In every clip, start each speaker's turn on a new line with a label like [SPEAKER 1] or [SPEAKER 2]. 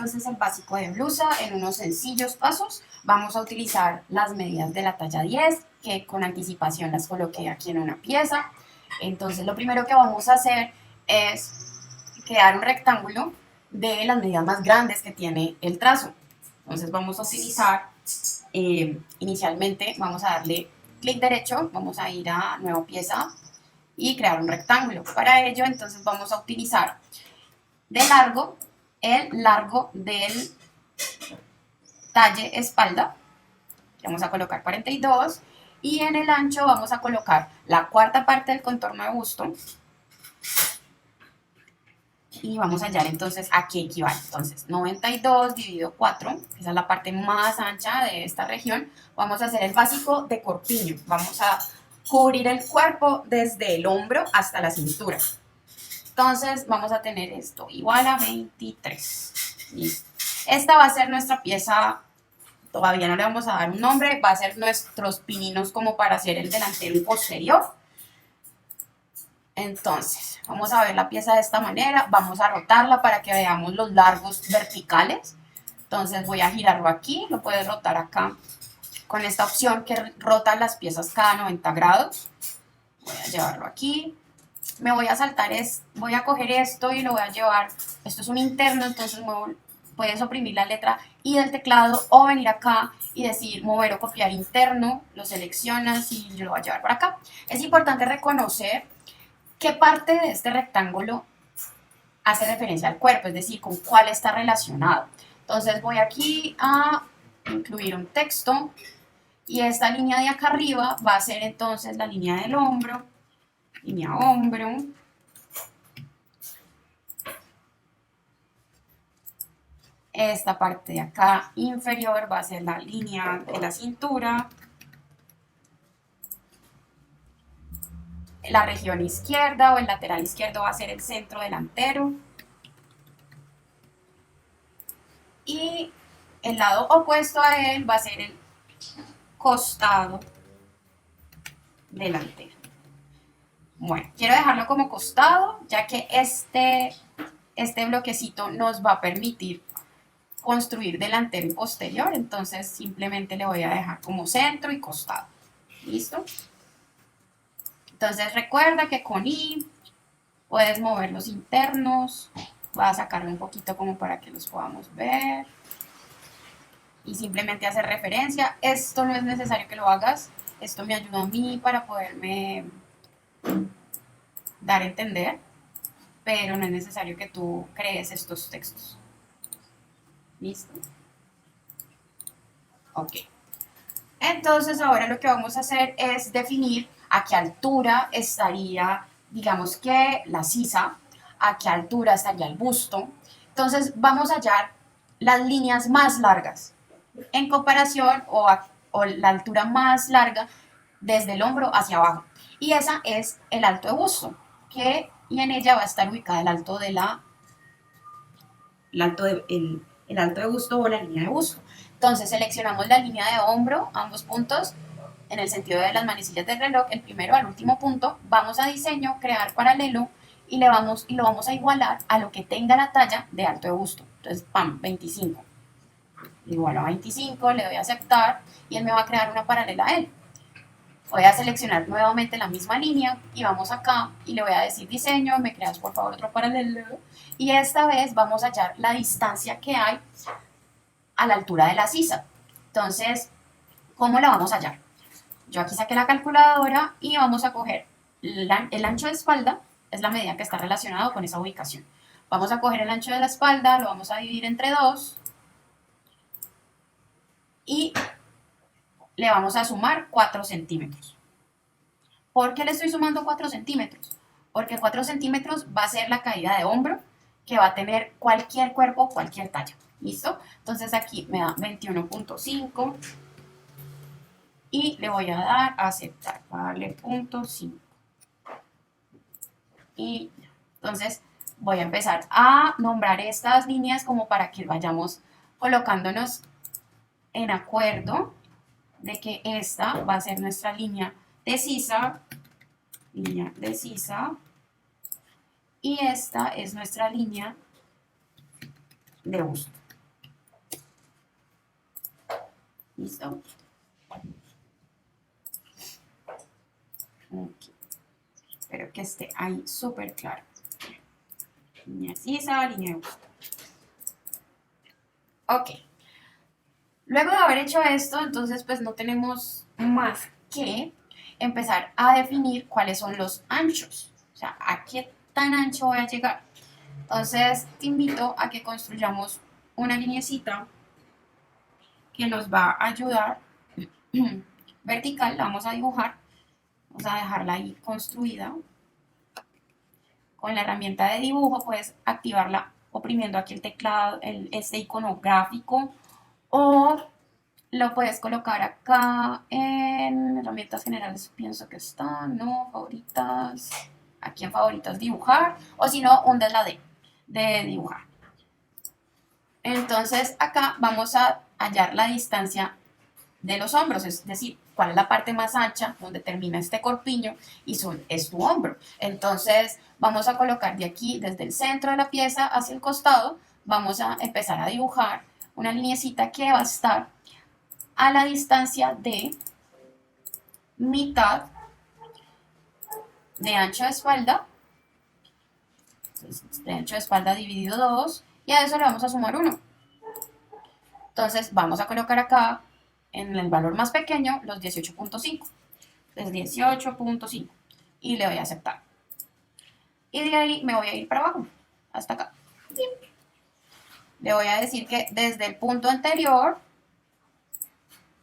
[SPEAKER 1] entonces el básico de blusa en unos sencillos pasos. Vamos a utilizar las medidas de la talla 10, que con anticipación las coloqué aquí en una pieza. Entonces lo primero que vamos a hacer es crear un rectángulo de las medidas más grandes que tiene el trazo. Entonces vamos a utilizar, inicialmente vamos a darle clic derecho, vamos a ir a nueva pieza y crear un rectángulo. Para ello entonces vamos a utilizar de largo el largo del talle espalda, vamos a colocar 42, y en el ancho vamos a colocar la cuarta parte del contorno de busto y vamos a hallar entonces a qué equivale. Entonces 92 dividido 4, esa es la parte más ancha de esta región. Vamos a hacer el básico de corpiño, vamos a cubrir el cuerpo desde el hombro hasta la cintura. Entonces vamos a tener esto igual a 23. Listo. Esta va a ser nuestra pieza, todavía no le vamos a dar un nombre, va a ser nuestros pininos como para hacer el delantero y posterior. Entonces, vamos a ver la pieza de esta manera, vamos a rotarla para que veamos los largos verticales. Entonces voy a girarlo aquí, lo puedes rotar acá con esta opción que rota las piezas cada 90 grados. Voy a llevarlo aquí. Me voy a saltar, voy a coger esto y lo voy a llevar, esto es un interno, entonces puedes oprimir la letra I del teclado o venir acá y decir mover o copiar interno, lo seleccionas y yo lo voy a llevar por acá. Es importante reconocer qué parte de este rectángulo hace referencia al cuerpo, es decir, con cuál está relacionado. Entonces voy aquí a incluir un texto y esta línea de acá arriba va a ser entonces la línea del hombro, línea hombro, esta parte de acá inferior va a ser la línea de la cintura, la región izquierda o el lateral izquierdo va a ser el centro delantero y el lado opuesto a él va a ser el costado delantero. Bueno, quiero dejarlo como costado ya que este bloquecito nos va a permitir construir delantero y posterior, entonces simplemente le voy a dejar como centro y costado. ¿Listo? Entonces recuerda que con I puedes mover los internos, voy a sacarlo un poquito como para que los podamos ver y simplemente hacer referencia. Esto no es necesario que lo hagas, esto me ayuda a mí para poderme dar a entender, pero no es necesario que tú crees estos textos. ¿Listo? Ok. Entonces ahora lo que vamos a hacer es definir a qué altura estaría, digamos que la sisa, a qué altura estaría el busto. Entonces vamos a hallar las líneas más largas en comparación o la altura más larga desde el hombro hacia abajo. Y esa es el alto de busto, y en ella va a estar ubicada el alto de el alto de busto o la línea de busto. Entonces seleccionamos la línea de hombro, ambos puntos, en el sentido de las manecillas del reloj, el primero al último punto, vamos a diseño, crear paralelo y lo vamos a igualar a lo que tenga la talla de alto de busto. Entonces, pam, 25. Igual a 25, le doy a aceptar y él me va a crear una paralela a él. Voy a seleccionar nuevamente la misma línea y vamos acá y le voy a decir diseño, me creas por favor otro paralelo y esta vez vamos a hallar la distancia que hay a la altura de la sisa. Entonces, ¿cómo la vamos a hallar? Yo aquí saqué la calculadora y vamos a coger el ancho de espalda, es la medida que está relacionado con esa ubicación. Vamos a coger el ancho de la espalda, lo vamos a dividir entre 2 y le vamos a sumar 4 centímetros. ¿Por qué le estoy sumando 4 centímetros? Porque 4 centímetros va a ser la caída de hombro que va a tener cualquier cuerpo, cualquier talla. ¿Listo? Entonces aquí me da 21.5 y le voy a dar a aceptar, vale, .5. Y entonces voy a empezar a nombrar estas líneas como para que vayamos colocándonos en acuerdo de que esta va a ser nuestra línea de sisa, y esta es nuestra línea de busto. ¿Listo? Ok. Espero que esté ahí súper claro. Línea sisa, línea de busto. Ok. Luego de haber hecho esto, entonces pues no tenemos más que empezar a definir cuáles son los anchos. O sea, a qué tan ancho voy a llegar. Entonces te invito a que construyamos una linecita que nos va a ayudar vertical. La vamos a dibujar. Vamos a dejarla ahí construida. Con la herramienta de dibujo puedes activarla oprimiendo aquí el teclado, este icono gráfico, o lo puedes colocar acá en herramientas generales, pienso que está, no, favoritas, aquí en favoritos dibujar, o si no, hundes la D de dibujar. Entonces acá vamos a hallar la distancia de los hombros, es decir, cuál es la parte más ancha donde termina este corpiño y es tu hombro. Entonces vamos a colocar de aquí, desde el centro de la pieza hacia el costado, vamos a empezar a dibujar una linecita que va a estar a la distancia de mitad de ancho de espalda, entonces, de ancho de espalda dividido 2, y a eso le vamos a sumar 1. Entonces vamos a colocar acá en el valor más pequeño los 18.5. Entonces 18.5 y le doy a aceptar. Y de ahí me voy a ir para abajo, hasta acá. Le voy a decir que desde el punto anterior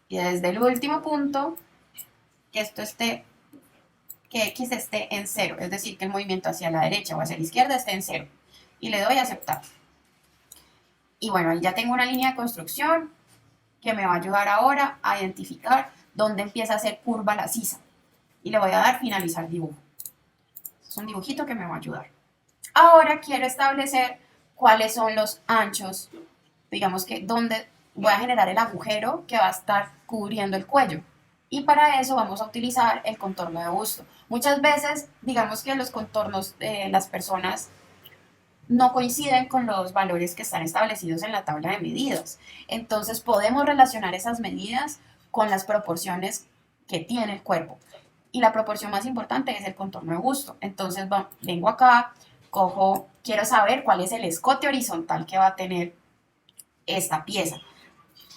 [SPEAKER 1] y desde el último punto, que esto esté, que X esté en 0, es decir, que el movimiento hacia la derecha o hacia la izquierda esté en 0. Y le doy a aceptar. Y bueno, ahí ya tengo una línea de construcción que me va a ayudar ahora a identificar dónde empieza a hacer curva la sisa. Y le voy a dar finalizar dibujo. Es un dibujito que me va a ayudar. Ahora quiero establecer cuáles son los anchos, digamos que donde voy a generar el agujero que va a estar cubriendo el cuello. Y para eso vamos a utilizar el contorno de busto. Muchas veces, digamos que los contornos de las personas no coinciden con los valores que están establecidos en la tabla de medidas. Entonces podemos relacionar esas medidas con las proporciones que tiene el cuerpo. Y la proporción más importante es el contorno de busto. Entonces vengo acá, cojo, quiero saber cuál es el escote horizontal que va a tener esta pieza.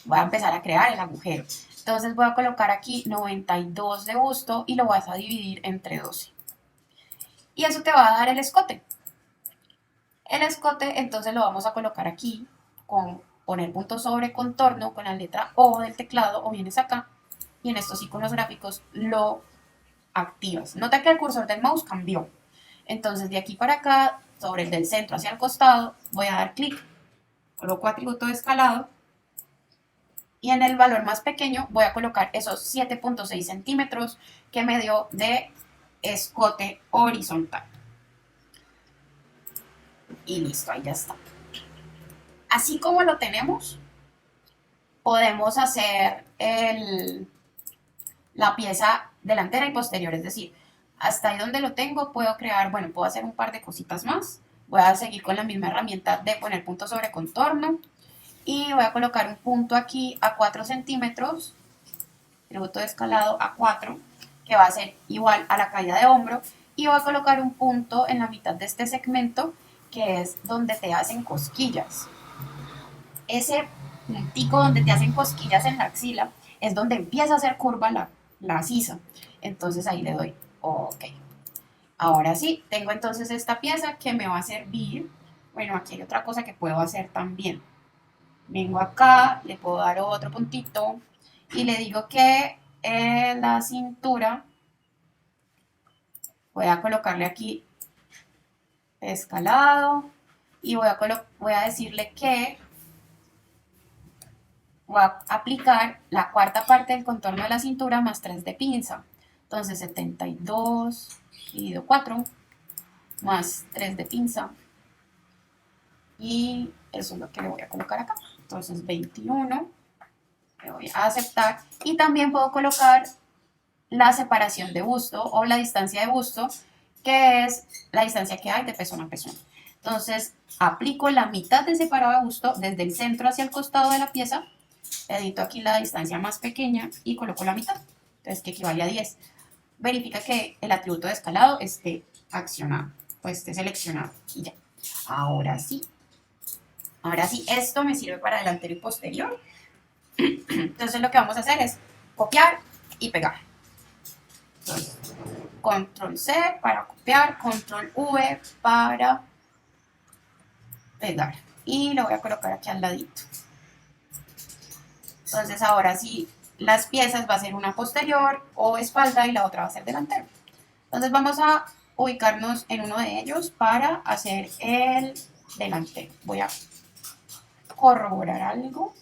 [SPEAKER 1] Voy a empezar a crear el agujero. Entonces voy a colocar aquí 92 de busto y lo vas a dividir entre 12. Y eso te va a dar el escote. El escote entonces lo vamos a colocar aquí con poner punto sobre contorno con la letra O del teclado, o vienes acá y en estos iconos gráficos lo activas. Nota que el cursor del mouse cambió. Entonces de aquí para acá, sobre el del centro hacia el costado, voy a dar clic, coloco atributo de escalado y en el valor más pequeño voy a colocar esos 7.6 centímetros que me dio de escote horizontal. Y listo, ahí ya está. Así como lo tenemos, podemos hacer la pieza delantera y posterior, es decir, hasta ahí donde lo tengo puedo crear, bueno, puedo hacer un par de cositas más. Voy a seguir con la misma herramienta de poner punto sobre contorno y voy a colocar un punto aquí a 4 centímetros, tributo de escalado a 4, que va a ser igual a la caída de hombro, y voy a colocar un punto en la mitad de este segmento que es donde te hacen cosquillas. Ese puntico donde te hacen cosquillas en la axila es donde empieza a hacer curva la sisa. Entonces ahí le doy OK. Ahora sí, tengo entonces esta pieza que me va a servir. Bueno, aquí hay otra cosa que puedo hacer también. Vengo acá, le puedo dar otro puntito y le digo que en la cintura voy a colocarle aquí escalado y voy a decirle que voy a aplicar la cuarta parte del contorno de la cintura más 3 de pinza. Entonces 72 dividido 4 más 3 de pinza. Y eso es lo que le voy a colocar acá. Entonces 21. Le voy a aceptar. Y también puedo colocar la separación de busto o la distancia de busto, que es la distancia que hay de pezón a pezón. Entonces aplico la mitad de separado de busto desde el centro hacia el costado de la pieza. edito aquí la distancia más pequeña y coloco la mitad, entonces que equivale a 10. Verifica que el atributo de escalado esté accionado, pues esté seleccionado y ya. Ahora sí, esto me sirve para delantero y posterior. Entonces lo que vamos a hacer es copiar y pegar. Entonces, control C para copiar, control V para pegar. Y lo voy a colocar aquí al ladito. Entonces ahora sí, las piezas va a ser una posterior o espalda y la otra va a ser delantero. Entonces vamos a ubicarnos en uno de ellos para hacer el delantero. Voy a corroborar algo.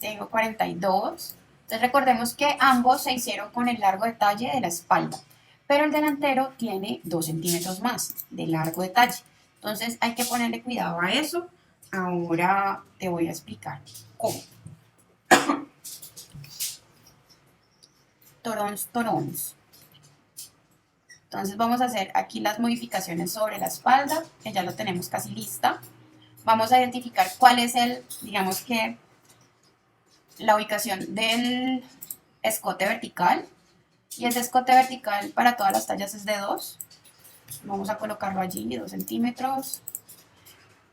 [SPEAKER 1] Tengo 42. Entonces recordemos que ambos se hicieron con el largo detalle de la espalda, pero el delantero tiene 2 centímetros más de largo detalle. Entonces hay que ponerle cuidado a eso. Ahora te voy a explicar cómo. Torons. Entonces vamos a hacer aquí las modificaciones sobre la espalda, que ya lo tenemos casi lista. Vamos a identificar cuál es digamos que, la ubicación del escote vertical. Y ese escote vertical para todas las tallas es de 2. Vamos a colocarlo allí, 2 centímetros.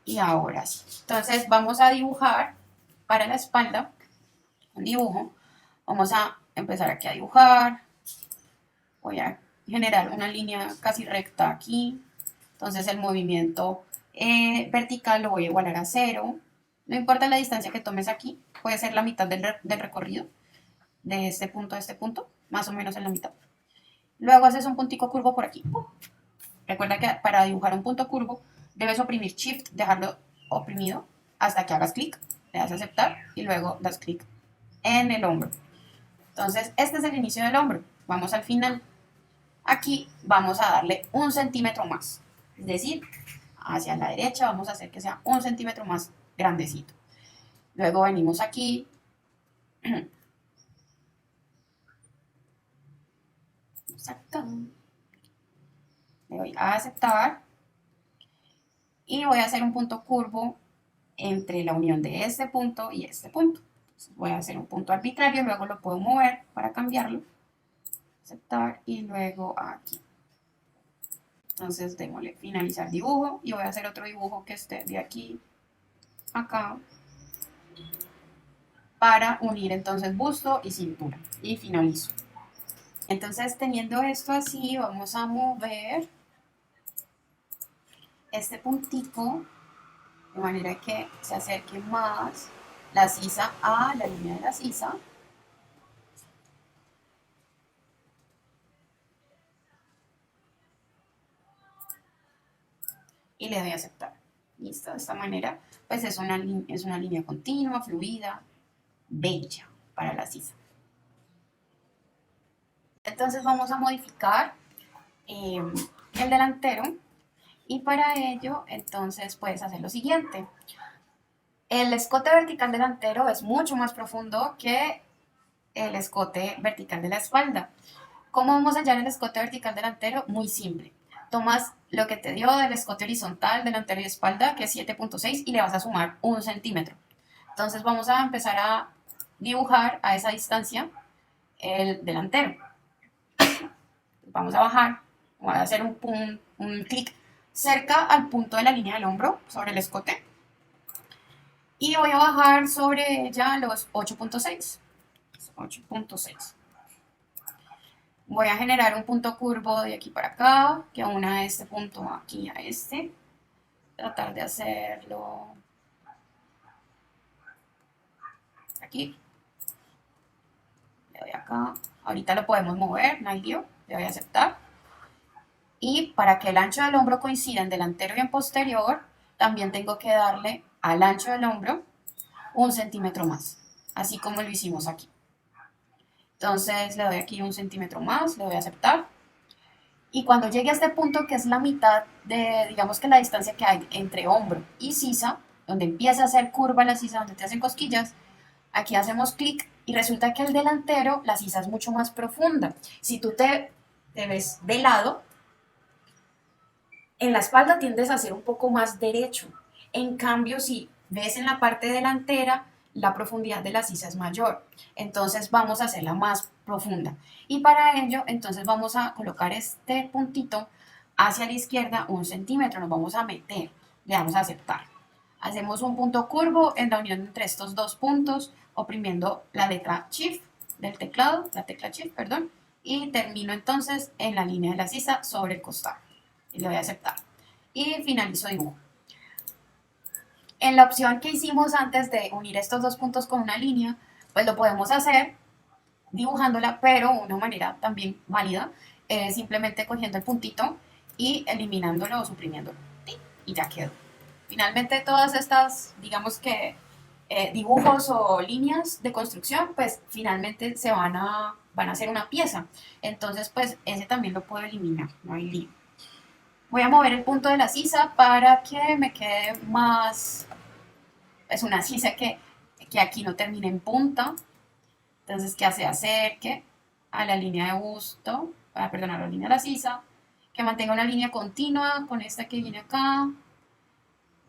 [SPEAKER 1] Y ahora sí. Entonces vamos a dibujar para la espalda un dibujo. Vamos a empezar aquí a dibujar. Voy a generar una línea casi recta aquí. Entonces el movimiento vertical lo voy a igualar a 0. No importa la distancia que tomes aquí, puede ser la mitad del recorrido, de este punto a este punto, más o menos en la mitad. Luego haces un puntico curvo por aquí. Recuerda que para dibujar un punto curvo debes oprimir Shift, dejarlo oprimido hasta que hagas clic, le das a aceptar y luego das clic en el hombro. Entonces este es el inicio del hombro. Vamos al final. Aquí vamos a darle 1 centímetro más, es decir, hacia la derecha vamos a hacer que sea 1 centímetro más grandecito. Luego venimos aquí, le doy a aceptar y voy a hacer un punto curvo entre la unión de este punto y este punto. Entonces voy a hacer un punto arbitrario, luego lo puedo mover para cambiarlo, aceptar y luego aquí. Entonces démosle finalizar dibujo y voy a hacer otro dibujo que esté de aquí a acá para unir entonces busto y cintura y finalizo. Entonces teniendo esto así vamos a mover este puntico de manera que se acerque más la sisa a la línea de la sisa. Y le doy a aceptar. Listo, de esta manera pues es una línea continua, fluida, bella para la sisa. Entonces vamos a modificar el delantero y para ello entonces puedes hacer lo siguiente. El escote vertical delantero es mucho más profundo que el escote vertical de la espalda. ¿Cómo vamos a hallar el escote vertical delantero? Muy simple. Tomas lo que te dio del escote horizontal delantero y espalda, que es 7.6, y le vas a sumar 1 centímetro. Entonces vamos a empezar a dibujar a esa distancia el delantero. Vamos a bajar, voy a hacer un clic cerca al punto de la línea del hombro sobre el escote y voy a bajar sobre ella los 8.6. 8.6. Voy a generar un punto curvo de aquí para acá, que una este punto aquí a este. Tratar de hacerlo aquí. Le doy acá. Ahorita lo podemos mover, no hay lío. Le doy a aceptar. Y para que el ancho del hombro coincida en delantero y en posterior, también tengo que darle al ancho del hombro 1 centímetro más, así como lo hicimos aquí. Entonces le doy aquí 1 centímetro más, le doy a aceptar. Y cuando llegue a este punto, que es la mitad de, digamos que la distancia que hay entre hombro y sisa, donde empieza a hacer curva la sisa, donde te hacen cosquillas, aquí hacemos clic y resulta que el delantero, la sisa es mucho más profunda. Si tú te te ves de lado, en la espalda tiendes a ser un poco más derecho. En cambio, si ves en la parte delantera, la profundidad de la sisa es mayor. Entonces vamos a hacerla más profunda. Y para ello, entonces vamos a colocar este puntito hacia la izquierda 1 centímetro. Nos vamos a meter, le damos a aceptar. Hacemos un punto curvo en la unión entre estos dos puntos, oprimiendo la letra Shift del teclado, la tecla Shift, perdón, y termino entonces en la línea de la sisa sobre el costado. Y le doy a aceptar. Y finalizo dibujo. En la opción que hicimos antes de unir estos dos puntos con una línea, pues lo podemos hacer dibujándola, pero de una manera también válida, simplemente cogiendo el puntito y eliminándolo o suprimiéndolo. Y ya quedó. Finalmente todas estas, digamos que dibujos o líneas de construcción, pues finalmente van a hacer una pieza. Entonces, pues ese también lo puedo eliminar, no hay lío. Voy a mover el punto de la sisa para que me quede más, es una sisa que aquí no termine en punta. Entonces, que se acerque a la línea de busto, perdón, a la línea de la sisa, que mantenga una línea continua con esta que viene acá,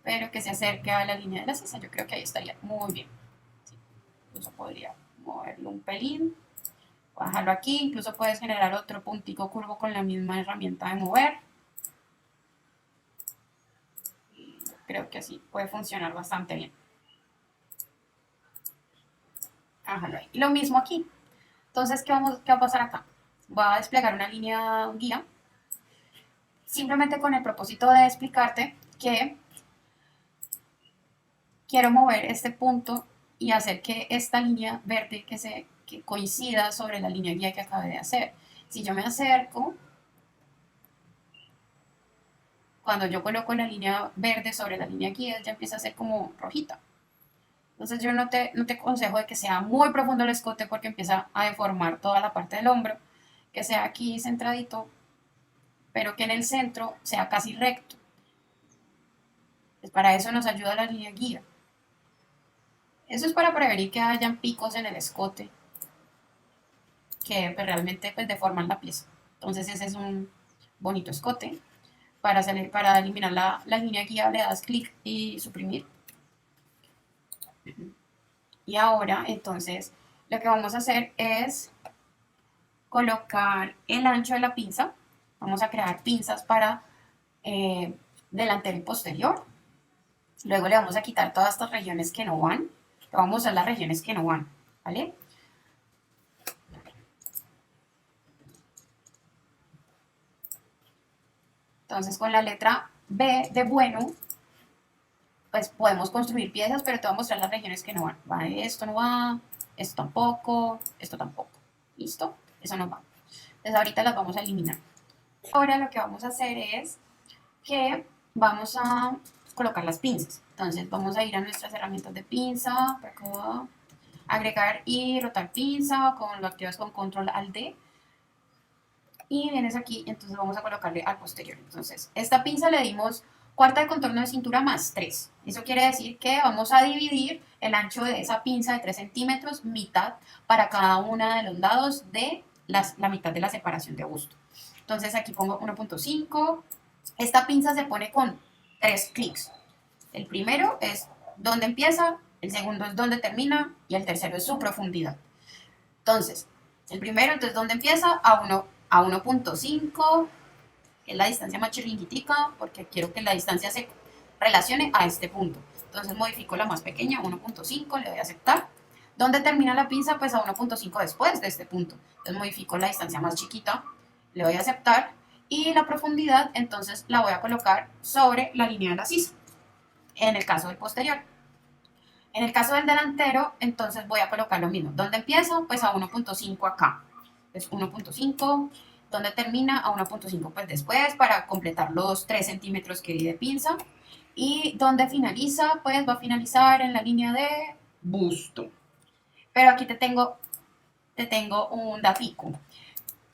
[SPEAKER 1] pero que se acerque a la línea de la sisa. Yo creo que ahí estaría muy bien. Sí, incluso podría moverlo un pelín, bajarlo aquí, incluso puedes generar otro puntico curvo con la misma herramienta de mover. Y creo que así puede funcionar bastante bien. Bájalo ahí. Y lo mismo aquí. Entonces, ¿qué va a pasar acá? Voy a desplegar una línea guía, simplemente con el propósito de explicarte que quiero mover este punto y hacer que esta línea verde que coincida sobre la línea guía que acabé de hacer. Si yo me acerco, cuando yo coloco la línea verde sobre la línea guía, ya empieza a ser como rojita. Entonces yo no te aconsejo de que sea muy profundo el escote porque empieza a deformar toda la parte del hombro, que sea aquí centradito, pero que en el centro sea casi recto. Pues para eso nos ayuda la línea guía. Eso es para prevenir que hayan picos en el escote que pues, realmente pues, deforman la pieza. Entonces ese es un bonito escote. Para eliminar la línea guía le das clic y suprimir. Y ahora entonces lo que vamos a hacer es colocar el ancho de la pinza. Vamos a crear pinzas para delantero y posterior. Luego le vamos a quitar todas estas regiones que no van. Vamos a usar las regiones que no van, ¿vale? Entonces con la letra B de bueno, pues podemos construir piezas, pero te voy a mostrar las regiones que no van. ¿Vale? Esto no va, esto tampoco. ¿Listo? Eso no va. Entonces ahorita las vamos a eliminar. Ahora lo que vamos a hacer es que vamos a colocar las pinzas. Entonces vamos a ir a nuestras herramientas de pinza, por acá, agregar y rotar pinza, lo activas con control alt D. Y vienes aquí, entonces vamos a colocarle al posterior. Entonces, esta pinza le dimos cuarta de contorno de cintura más 3. Eso quiere decir que vamos a dividir el ancho de esa pinza de 3 centímetros, mitad para cada uno de los lados de la mitad de la separación de busto. Entonces aquí pongo 1.5. Esta pinza se pone con 3 clics. El primero es donde empieza, el segundo es donde termina y el tercero es su profundidad. Entonces, el primero, entonces, ¿dónde empieza? A 1.5, que es la distancia más chiringuitica, porque quiero que la distancia se relacione a este punto. Entonces modifico la más pequeña, 1.5, le doy a aceptar. ¿Dónde termina la pinza? Pues a 1.5 después de este punto. Entonces modifico la distancia más chiquita, le doy a aceptar. Y la profundidad, entonces, la voy a colocar sobre la línea de la sisa, en el caso del posterior. En el caso del delantero, entonces voy a colocar lo mismo. ¿Dónde empieza? Pues a 1.5 acá. Pues 1.5. ¿Dónde termina? A 1.5 pues después para completar los 3 centímetros que di de pinza. Y donde finaliza, pues va a finalizar en la línea de busto. Pero aquí te tengo un datico.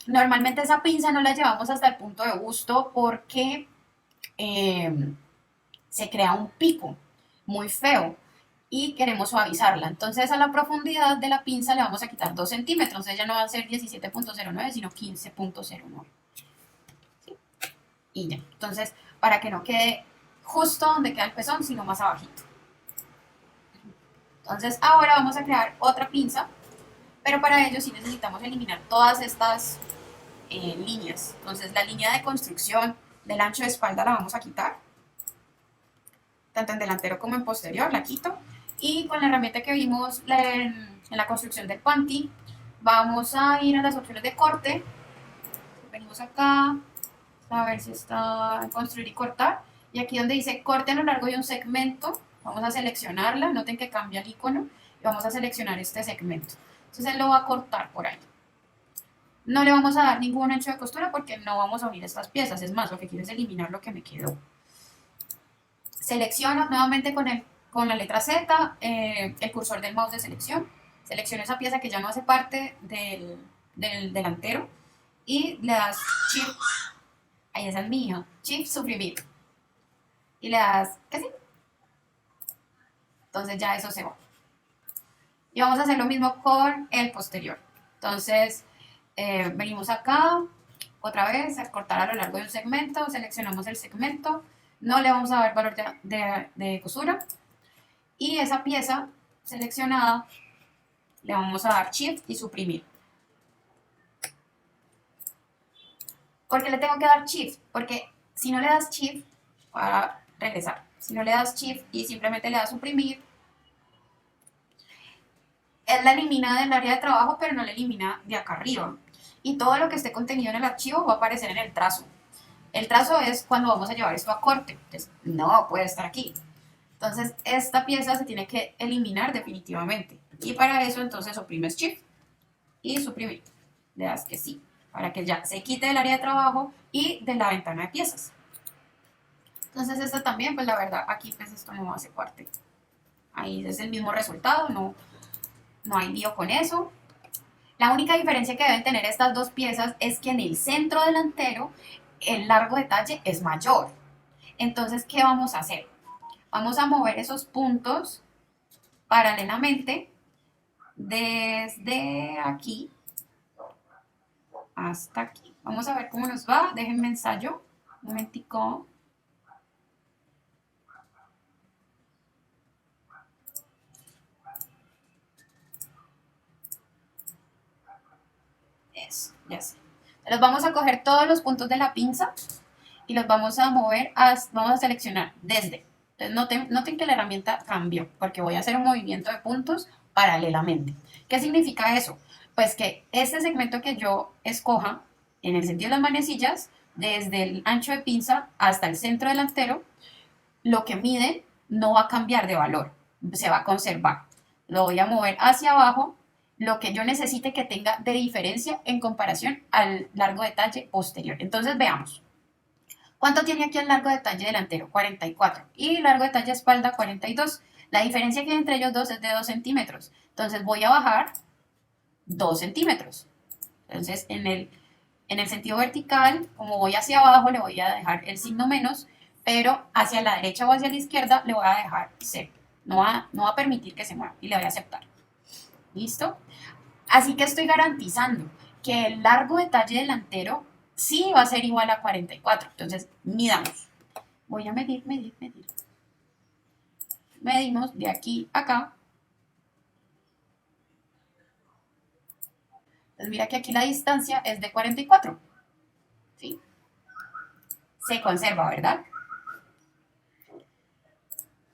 [SPEAKER 1] Normalmente esa pinza no la llevamos hasta el punto de busto porque se crea un pico muy feo y queremos suavizarla. Entonces a la profundidad de la pinza le vamos a quitar 2 centímetros. Ella no va a ser 17.09 sino 15.09. y ya. Entonces, para que no quede justo donde queda el pezón, sino más abajito. Entonces, ahora vamos a crear otra pinza, pero para ello sí necesitamos eliminar todas estas líneas. Entonces, la línea de construcción del ancho de espalda la vamos a quitar, tanto en delantero como en posterior, la quito. Y con la herramienta que vimos en la construcción del panty, vamos a ir a las opciones de corte. Venimos acá, a ver si está construir y cortar. Y aquí donde dice corte a lo largo de un segmento, vamos a seleccionarla. Noten que cambia el icono y vamos a seleccionar este segmento. Entonces él lo va a cortar por ahí. No le vamos a dar ningún ancho de costura porque no vamos a unir estas piezas. Es más, lo que quiero es eliminar lo que me quedó. Selecciono nuevamente con la letra Z el cursor del mouse de selección. Selecciono esa pieza que ya no hace parte del delantero y le das Shift. Ahí es el mío. Shift, suprimir. Y le das que sí. Entonces ya eso se va. Y vamos a hacer lo mismo con el posterior. Entonces venimos acá, otra vez, a cortar a lo largo de un segmento. Seleccionamos el segmento. No le vamos a dar valor de costura. Y esa pieza seleccionada le vamos a dar Shift y suprimir. ¿Por qué le tengo que dar Shift? Porque si no le das Shift, para regresar, si no le das Shift y simplemente le das suprimir, él la elimina del área de trabajo, pero no la elimina de acá arriba. Y todo lo que esté contenido en el archivo va a aparecer en el trazo. El trazo es cuando vamos a llevar esto a corte. Entonces, no puede estar aquí. Entonces, esta pieza se tiene que eliminar definitivamente. Y para eso, entonces, oprimes Shift y suprimir. Le das que sí, para que ya se quite del área de trabajo y de la ventana de piezas. Entonces, esta también, pues la verdad, aquí pues esto no hace parte. Ahí es el mismo resultado, no hay lío con eso. La única diferencia que deben tener estas dos piezas es que en el centro delantero el largo de talle es mayor. Entonces, ¿qué vamos a hacer? Vamos a mover esos puntos paralelamente desde aquí hasta aquí. Vamos a ver cómo nos va. Déjenme ensayo. Un momentico. Eso, ya sé. Los vamos a coger todos los puntos de la pinza y los vamos a mover, vamos a seleccionar desde. Entonces noten que la herramienta cambió porque voy a hacer un movimiento de puntos paralelamente. ¿Qué significa eso? Pues que este segmento que yo escoja en el sentido de las manecillas, desde el ancho de pinza hasta el centro delantero, lo que mide no va a cambiar de valor, se va a conservar. Lo voy a mover hacia abajo, lo que yo necesite que tenga de diferencia en comparación al largo de talle posterior. Entonces veamos. ¿Cuánto tiene aquí el largo de talle delantero? 44. Y largo de talle espalda, 42. La diferencia que hay entre ellos dos es de 2 centímetros. Entonces voy a bajar 2 centímetros. Entonces en el sentido vertical, como voy hacia abajo, le voy a dejar el signo menos, pero hacia la derecha o hacia la izquierda le voy a dejar 0. No va a permitir que se mueva y le voy a aceptar. ¿Listo? Así que estoy garantizando que el largo de talle delantero sí va a ser igual a 44. Entonces, midamos. Voy a medir. Medimos de aquí a acá. Entonces, mira que aquí la distancia es de 44. ¿Sí? Se conserva, ¿verdad?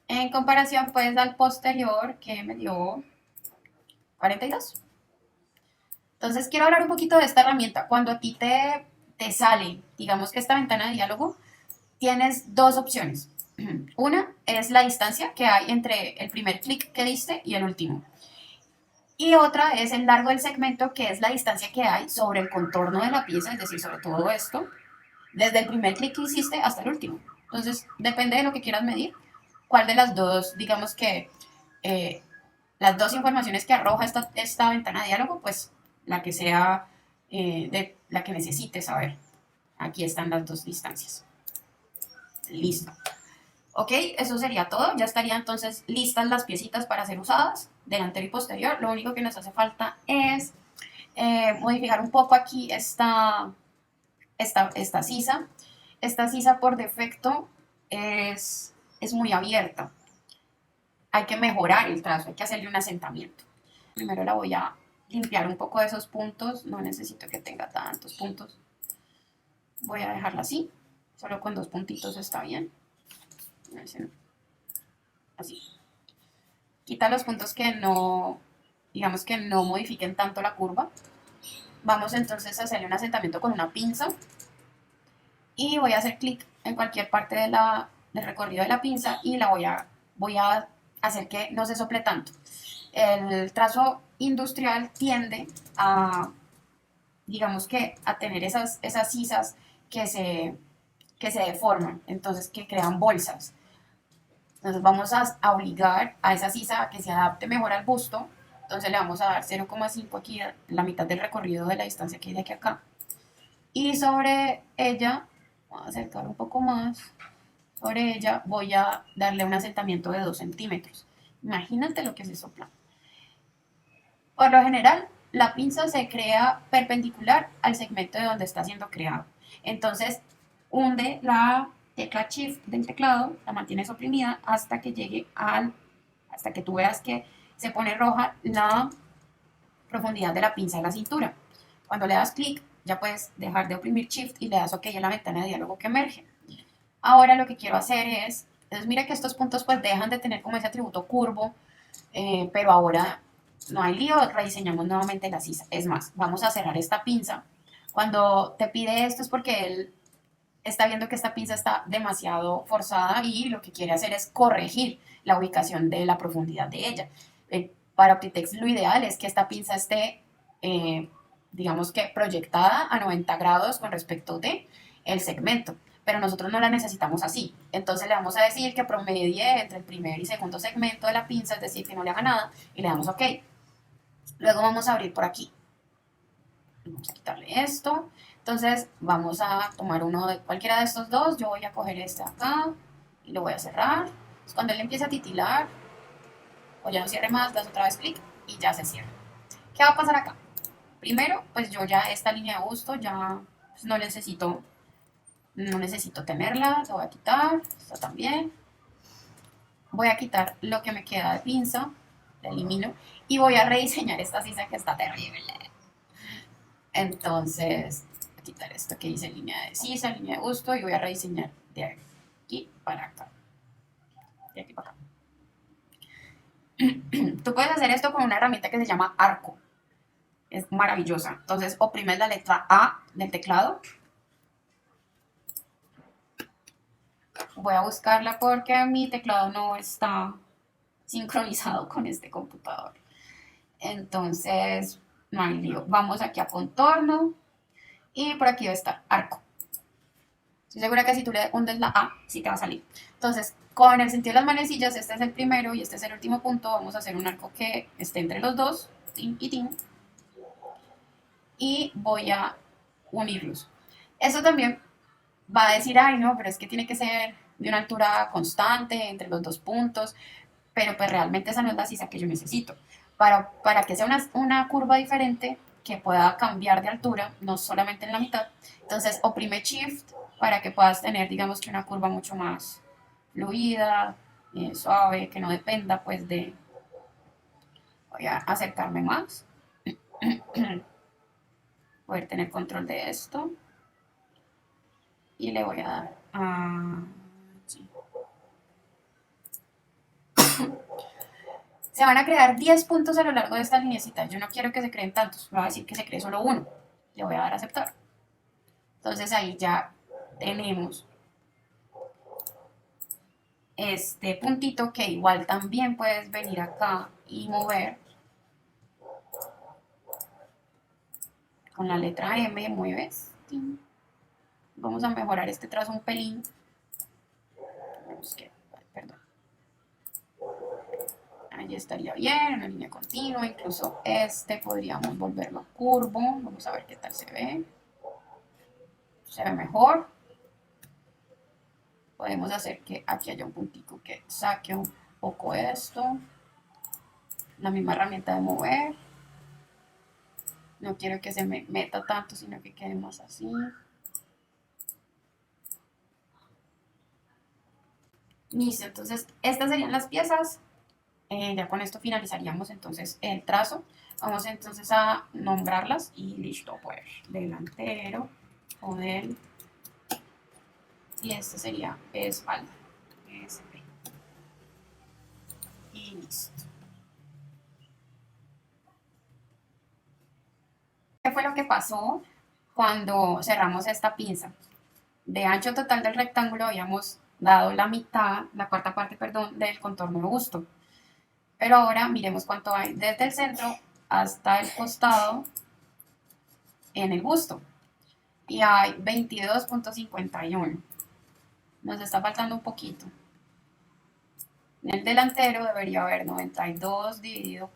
[SPEAKER 1] En comparación, pues, al posterior, que me dio 42. Entonces, quiero hablar un poquito de esta herramienta. Cuando a ti te sale, digamos que esta ventana de diálogo, tienes dos opciones. Una es la distancia que hay entre el primer clic que diste y el último. Y otra es el largo del segmento, que es la distancia que hay sobre el contorno de la pieza, es decir, sobre todo esto, desde el primer clic que hiciste hasta el último. Entonces, depende de lo que quieras medir, cuál de las dos, digamos que las dos informaciones que arroja esta ventana de diálogo, pues la que sea de la que necesites saber. Aquí están las dos distancias. Listo. Ok, eso sería todo. Ya estarían entonces listas las piecitas para ser usadas, delantero y posterior. Lo único que nos hace falta es modificar un poco aquí esta sisa. esta sisa por defecto es muy abierta. Hay que mejorar el trazo, hay que hacerle un asentamiento. Primero la voy a limpiar un poco de esos puntos, no necesito que tenga tantos puntos. Voy a dejarla así, solo con 2 puntitos está bien. Así. Quita los puntos que no, digamos que no modifiquen tanto la curva. Vamos entonces a hacerle un asentamiento con una pinza y voy a hacer clic en cualquier parte del recorrido de la pinza y voy a hacer que no se sople tanto. El trazo industrial tiende a, digamos que, a tener esas sisas que se deforman, entonces que crean bolsas. Entonces vamos a obligar a esa sisa a que se adapte mejor al busto. Entonces le vamos a dar 0,5 aquí, la mitad del recorrido de la distancia que hay de aquí a acá. Y sobre ella, voy a acercar un poco más, sobre ella voy a darle un asentamiento de 2 centímetros. Imagínate lo que se sopla. Por lo general, la pinza se crea perpendicular al segmento de donde está siendo creado. Entonces, hunde la tecla Shift del teclado, la mantienes oprimida hasta que tú veas que se pone roja la profundidad de la pinza en la cintura. Cuando le das clic, ya puedes dejar de oprimir Shift y le das OK a la ventana de diálogo que emerge. Ahora lo que quiero hacer entonces mira que estos puntos pues dejan de tener como ese atributo curvo, pero ahora no hay lío, rediseñamos nuevamente la sisa. Es más, vamos a cerrar esta pinza. Cuando te pide esto es porque él está viendo que esta pinza está demasiado forzada y lo que quiere hacer es corregir la ubicación de la profundidad de ella. Para Optitex lo ideal es que esta pinza esté, digamos que proyectada a 90 grados con respecto de el segmento, pero nosotros no la necesitamos así. Entonces le vamos a decir que promedie entre el primer y segundo segmento de la pinza, es decir, que no le haga nada, y le damos OK. Luego vamos a abrir por aquí. Vamos a quitarle esto. Entonces vamos a tomar uno de cualquiera de estos dos. Yo voy a coger este acá y lo voy a cerrar. Entonces, cuando él empiece a titilar o ya no cierre más, das otra vez clic y ya se cierra. ¿Qué va a pasar acá? Primero, pues yo ya esta línea de busto ya pues, no necesito tenerla. La voy a quitar. Esta también. Voy a quitar lo que me queda de pinza. La elimino. Y voy a rediseñar esta sisa que está terrible. Entonces, voy a quitar esto que dice línea de sisa, línea de busto y voy a rediseñar de aquí para acá. De aquí para acá. Tú puedes hacer esto con una herramienta que se llama Arco. Es maravillosa. Entonces, oprimes la letra A del teclado. Voy a buscarla porque mi teclado no está sincronizado con este computador. Entonces, no hay lío. Vamos aquí a contorno y por aquí va a estar arco. Estoy segura que si tú le hundes la A, sí te va a salir. Entonces, con el sentido de las manecillas, este es el primero y este es el último punto. Vamos a hacer un arco que esté entre los dos. Tin y tin. Y voy a unirlos. Eso también va a decir, ay, no, pero es que tiene que ser de una altura constante entre los 2 puntos. Pero pues realmente esa no es la sisa que yo necesito. Para que sea una curva diferente, que pueda cambiar de altura, no solamente en la mitad. Entonces oprime Shift para que puedas tener, digamos que una curva mucho más fluida, suave, que no dependa pues de... Voy a acercarme más, poder tener control de esto. Y le voy a dar a... Sí. Se van a crear 10 puntos a lo largo de esta lineecita. Yo no quiero que se creen tantos. Me va a decir que se cree solo uno. Le voy a dar a aceptar. Entonces ahí ya tenemos este puntito que igual también puedes venir acá y mover con la letra M, mueves. Vamos a mejorar este trazo un pelín. Perdón. Ahí estaría bien, una línea continua, incluso este podríamos volverlo curvo. Vamos a ver qué tal se ve. Se ve mejor. Podemos hacer que aquí haya un puntito que saque un poco esto. La misma herramienta de mover. No quiero que se me meta tanto, sino que quede más así. Listo, entonces estas serían las piezas. Ya con esto finalizaríamos entonces el trazo. Vamos entonces a nombrarlas y listo, pues delantero, model y este sería espalda. SP. Y listo. ¿Qué fue lo que pasó cuando cerramos esta pinza? De ancho total del rectángulo habíamos dado la mitad, la cuarta parte, perdón, del contorno de busto. Pero ahora miremos cuánto hay desde el centro hasta el costado en el busto. Y hay 22,51. Nos está faltando un poquito. En el delantero debería haber 92 dividido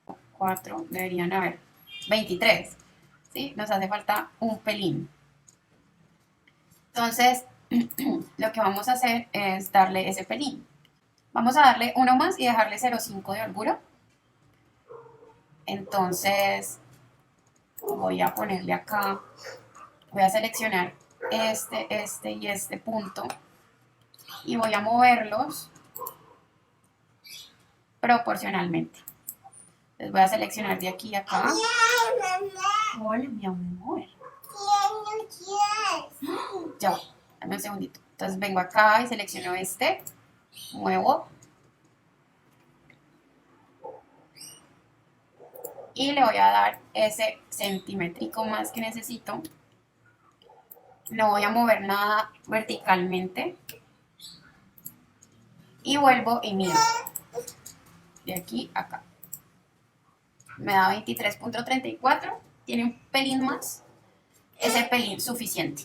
[SPEAKER 1] por 4, deberían haber 23. ¿Sí? Nos hace falta un pelín. Entonces, lo que vamos a hacer es darle ese pelín. Vamos a darle uno más y dejarle 0,5 de holgura. Entonces, voy a ponerle acá, voy a seleccionar este y este punto y voy a moverlos proporcionalmente. Les voy a seleccionar de aquí a acá. Hola, mi amor. Ya, dame un segundito. Entonces vengo acá y selecciono este, muevo y le voy a dar ese centimétrico más que necesito. No voy a mover nada verticalmente y vuelvo y mido de aquí a acá. Me da 23,34, tiene un pelín más, ese pelín suficiente.